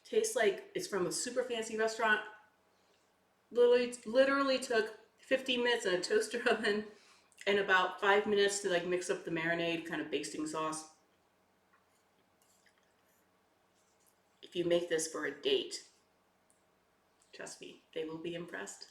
Tastes like it's from a super fancy restaurant. Literally took 15 minutes in a toaster oven and about 5 minutes to like mix up the marinade kind of basting sauce. If you make this for a date, trust me, they will be impressed.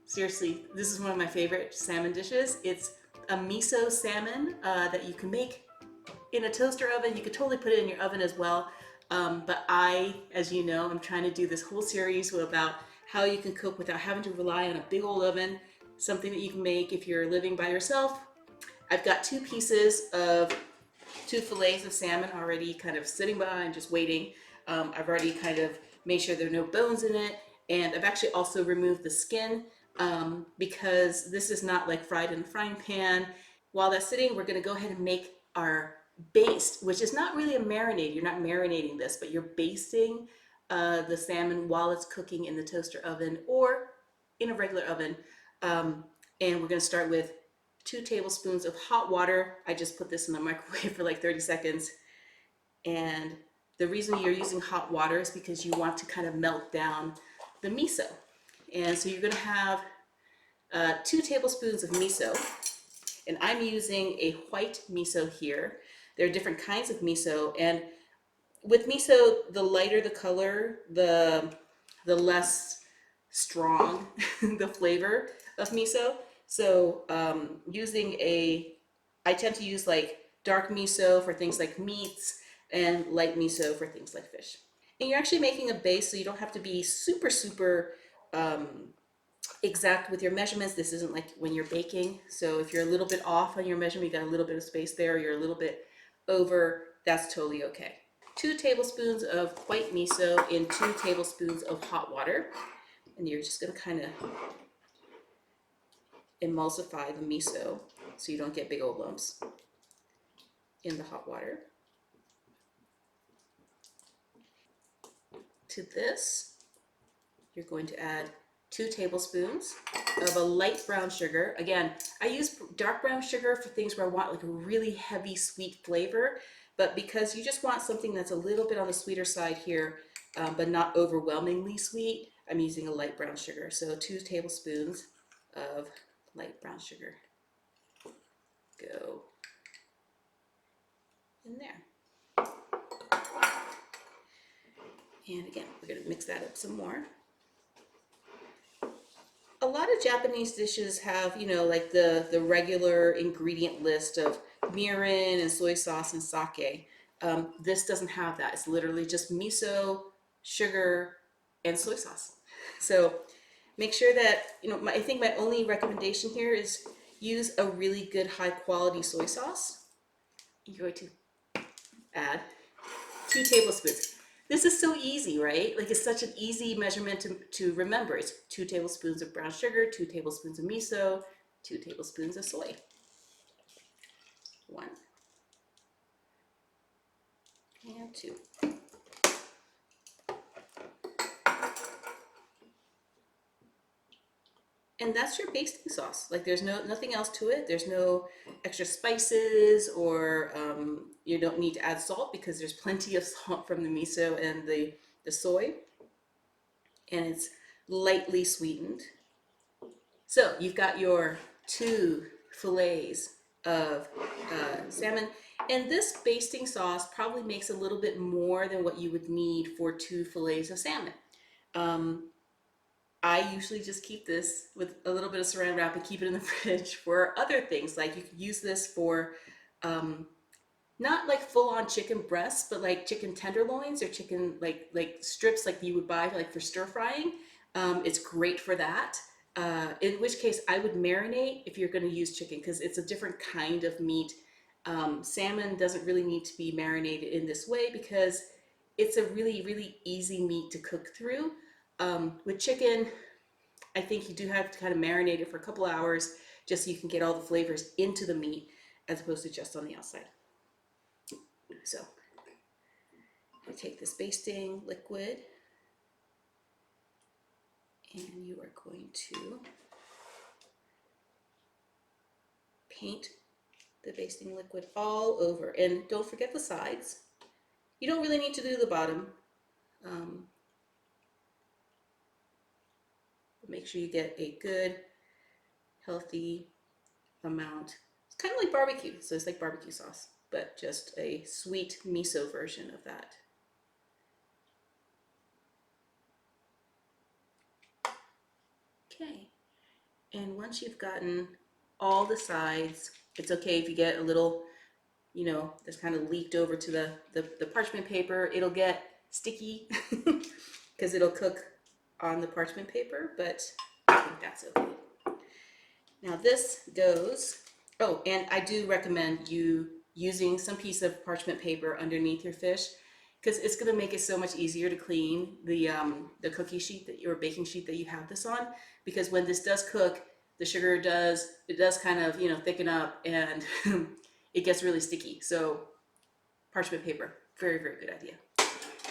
Seriously, this is one of my favorite salmon dishes. It's a miso salmon that you can make in a toaster oven. You could totally put it in your oven as well. But I, as you know, I'm trying to do this whole series about how you can cook without having to rely on a big old oven, something that you can make if you're living by yourself. I've got two fillets of salmon already kind of sitting by and just waiting. I've already kind of made sure there are no bones in it. And I've actually also removed the skin because this is not like fried in the frying pan. While that's sitting, we're gonna go ahead and make our baste, which is not really a marinade. You're not marinating this, but you're basting the salmon while it's cooking in the toaster oven or in a regular oven. And we're gonna start with 2 tablespoons of hot water. I just put this in the microwave for like 30 seconds. And the reason you're using hot water is because you want to kind of melt down the miso. And so you're gonna have 2 tablespoons of miso. And I'm using a white miso here. There are different kinds of miso, and with miso, the lighter the color, the less strong the flavor of miso. So I tend to use like dark miso for things like meats and light miso for things like fish. And you're actually making a base, so you don't have to be super exact with your measurements. This isn't like when you're baking. So if you're a little bit off on your measurement, you got a little bit of space there, you're a little bit over, that's totally okay. 2 tablespoons of white miso in 2 tablespoons of hot water. And you're just gonna kind of emulsify the miso so you don't get big old lumps in the hot water. To this, you're going to add 2 tablespoons of a light brown sugar. Again, I use dark brown sugar for things where I want like a really heavy sweet flavor, but because you just want something that's a little bit on the sweeter side here, but not overwhelmingly sweet, I'm using a light brown sugar. So 2 tablespoons of light brown sugar go in there. And again, we're gonna mix that up some more. A lot of Japanese dishes have, you know, like the regular ingredient list of mirin and soy sauce and sake. This doesn't have that. It's literally just miso, sugar, and soy sauce. So make sure that, you know, I think my only recommendation here is use a really good high quality soy sauce. You're going to add 2 tablespoons. This is so easy, right? Like it's such an easy measurement to remember. It's 2 tablespoons of brown sugar, 2 tablespoons of miso, 2 tablespoons of soy. 1 and 2. And that's your basting sauce. Like there's nothing else to it. There's no extra spices, or you don't need to add salt because there's plenty of salt from the miso and the soy. And it's lightly sweetened. So you've got your 2 fillets of salmon. And this basting sauce probably makes a little bit more than what you would need for 2 fillets of salmon. I usually just keep this with a little bit of saran wrap and keep it in the fridge for other things. Like you could use this for not like full-on chicken breasts, but like chicken tenderloins or chicken like strips like you would buy like for stir frying. It's great for that. In which case I would marinate if you're going to use chicken, because it's a different kind of meat. Salmon doesn't really need to be marinated in this way because it's a really easy meat to cook through. With chicken, I think you do have to kind of marinate it for a couple hours just so you can get all the flavors into the meat as opposed to just on the outside. So I take this basting liquid And you are going to paint the basting liquid all over. And don't forget the sides. You don't really need to do the bottom. Make sure you get a good, healthy amount. It's kind of like barbecue, so it's like barbecue sauce, but just a sweet miso version of that. Okay, and once you've gotten all the sides, it's okay if you get a little, you know, that's kind of leaked over to the parchment paper. It'll get sticky because it'll cook on the parchment paper, but I think that's okay. Now this goes, oh, and I do recommend you using some piece of parchment paper underneath your fish because it's going to make it so much easier to clean the cookie sheet that your baking sheet that you have this on, because when this does cook, the sugar does kind of, you know, thicken up and it gets really sticky. So parchment paper, very, very good idea.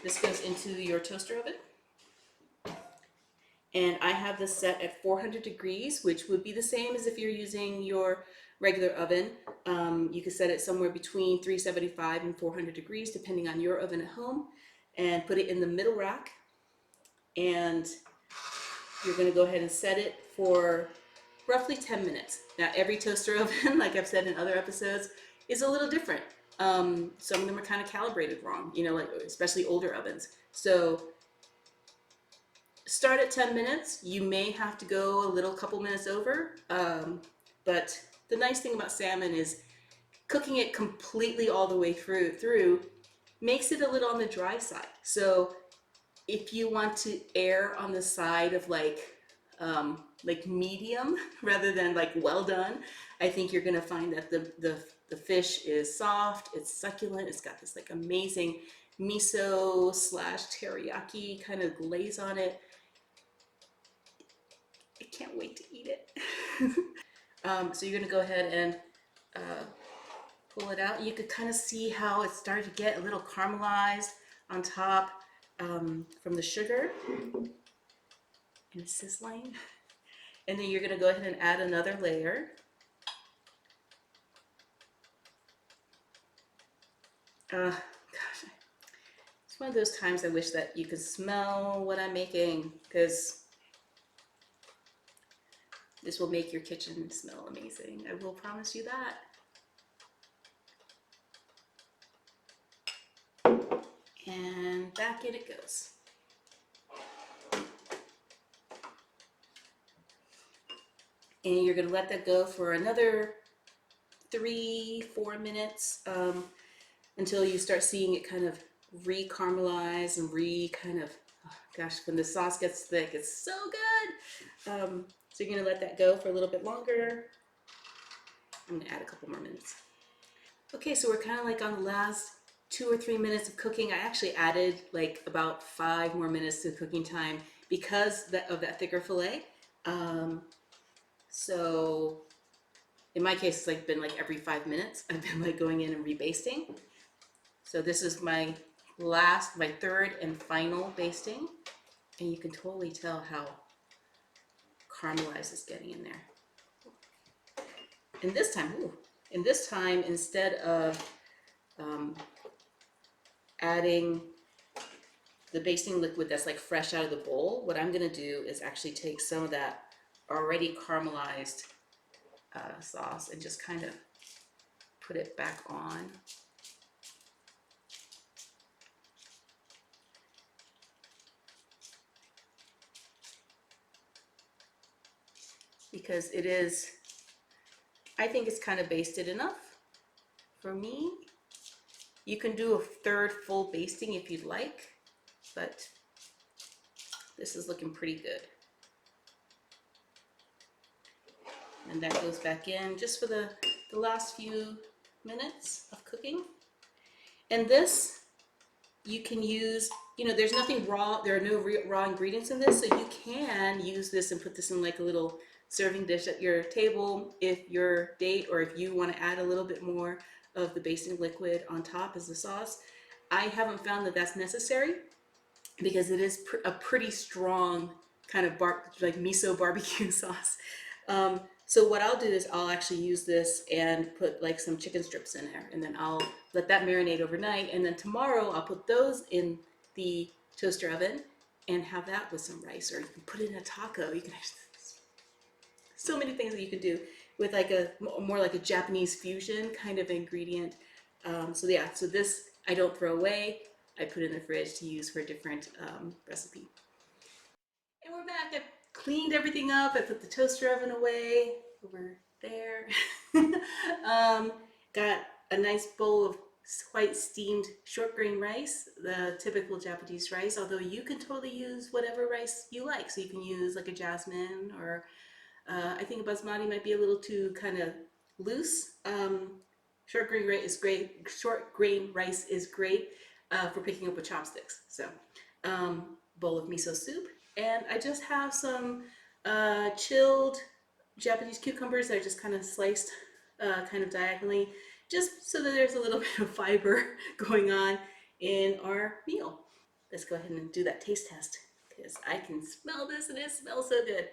This goes into your toaster oven. And I have this set at 400 degrees, which would be the same as if you're using your regular oven. You can set it somewhere between 375 and 400 degrees, depending on your oven at home, and put it in the middle rack. And you're going to go ahead and set it for roughly 10 minutes. Now, every toaster oven, like I've said in other episodes, is a little different. Some of them are kind of calibrated wrong, you know, like especially older ovens. So start at 10 minutes. You may have to go a couple minutes over, but the nice thing about salmon is cooking it completely all the way through makes it a little on the dry side. So if you want to err on the side of like medium rather than like well done, I think you're gonna find that the fish is soft, it's succulent, it's got this like amazing miso / teriyaki kind of glaze on it. I can't wait to eat it. So you're gonna go ahead and pull it out. You could kind of see how it started to get a little caramelized on top from the sugar, and it's sizzling. And then you're gonna go ahead and add another layer. Gosh, it's one of those times I wish that you could smell what I'm making, because this will make your kitchen smell amazing. I will promise you that. And back in it goes. And you're gonna let that go for another 3-4 minutes until you start seeing it kind of re-caramelize and gosh, when the sauce gets thick, it's so good. So you're gonna let that go for a little bit longer. I'm gonna add a couple more minutes. Okay, so we're kind of like on the last 2 or 3 minutes of cooking. I actually added like about 5 more minutes to cooking time because of that thicker fillet. So in my case, it's like been like every 5 minutes. I've been like going in and rebasting. So this is my third and final basting, and you can totally tell how caramelized it's getting in there. And this time, instead of adding the basting liquid that's like fresh out of the bowl, what I'm gonna do is actually take some of that already caramelized sauce and just kind of put it back on. Because it is, I think it's kind of basted enough for me. You can do a third full basting if you'd like, but this is looking pretty good. And that goes back in just for the last few minutes of cooking. And this, you can use, you know, there's nothing raw, there are no raw ingredients in this, so you can use this and put this in like a little serving dish at your table if your date, or if you want to add a little bit more of the basting liquid on top as the sauce. I haven't found that that's necessary because it is a pretty strong kind of like miso barbecue sauce. So what I'll do is I'll actually use this and put like some chicken strips in there, and then I'll let that marinate overnight, and then tomorrow I'll put those in the toaster oven and have that with some rice, or you can put it in a taco. You can so many things that you can do with like a more like a Japanese fusion kind of ingredient. So yeah, so this I don't throw away. I put in the fridge to use for a different recipe. And we're back. I cleaned everything up. I put the toaster oven away over there. Got a nice bowl of white steamed short grain rice, the typical Japanese rice, although you can totally use whatever rice you like. So you can use like a jasmine, or I think a basmati might be a little too kind of loose. Short grain rice is great. Short grain rice is great for picking up with chopsticks. So bowl of miso soup, and I just have some chilled Japanese cucumbers that are just kind of sliced kind of diagonally, just so that there's a little bit of fiber going on in our meal. Let's go ahead and do that taste test, because I can smell this and it smells so good.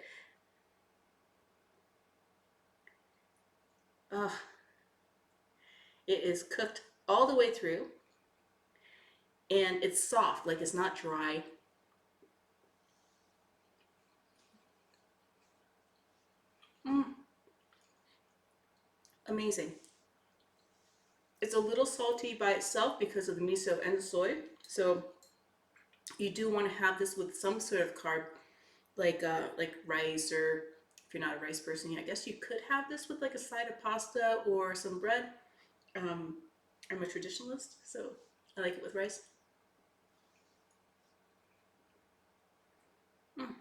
It is cooked all the way through, and it's soft, like it's not dry. Amazing. It's a little salty by itself because of the miso and the soy, so you do want to have this with some sort of carb, like rice, or if you're not a rice person, I guess you could have this with like a side of pasta or some bread. I'm a traditionalist, so I like it with rice. And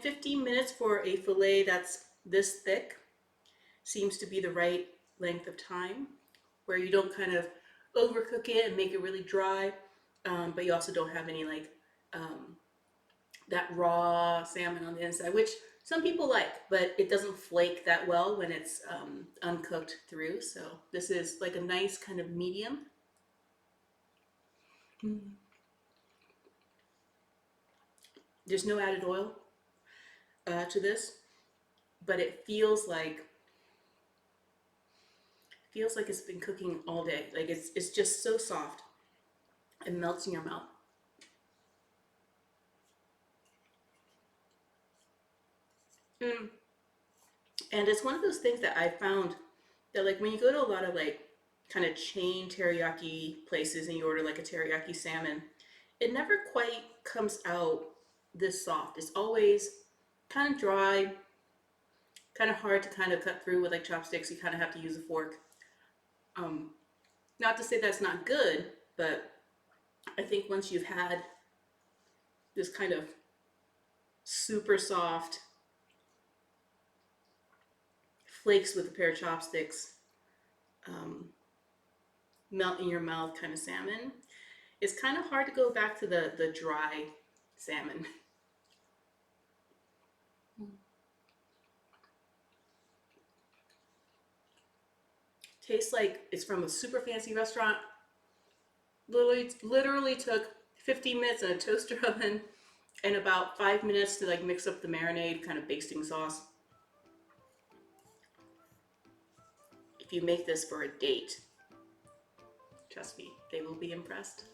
15 minutes for a fillet that's this thick seems to be the right length of time, where you don't kind of overcook it and make it really dry, but you also don't have any like that raw salmon on the inside, which some people like, but it doesn't flake that well when it's uncooked through. So this is like a nice kind of medium. There's no added oil to this, but it feels like it's been cooking all day. Like it's just so soft. It melts in your mouth. Mm. And it's one of those things that I found that like when you go to a lot of like kind of chain teriyaki places and you order like a teriyaki salmon, it never quite comes out this soft. It's always kind of dry, kind of hard to kind of cut through with like chopsticks. You kind of have to use a fork. Um, Not to say that's not good, but I think once you've had this kind of super soft flakes with a pair of chopsticks, melt in your mouth kind of salmon, it's kind of hard to go back to the dry salmon. Tastes like it's from a super fancy restaurant. Literally took 15 minutes in a toaster oven and about 5 minutes to like mix up the marinade kind of basting sauce. If you make this for a date, trust me, they will be impressed.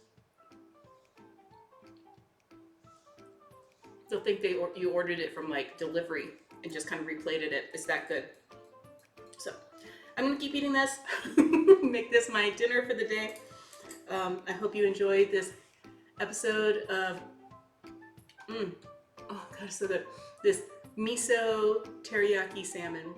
They'll think you ordered it from like delivery and just kind of replated it. It's that good. So I'm gonna keep eating this, make this my dinner for the day. I hope you enjoyed this episode of, oh gosh, so good, this miso teriyaki salmon.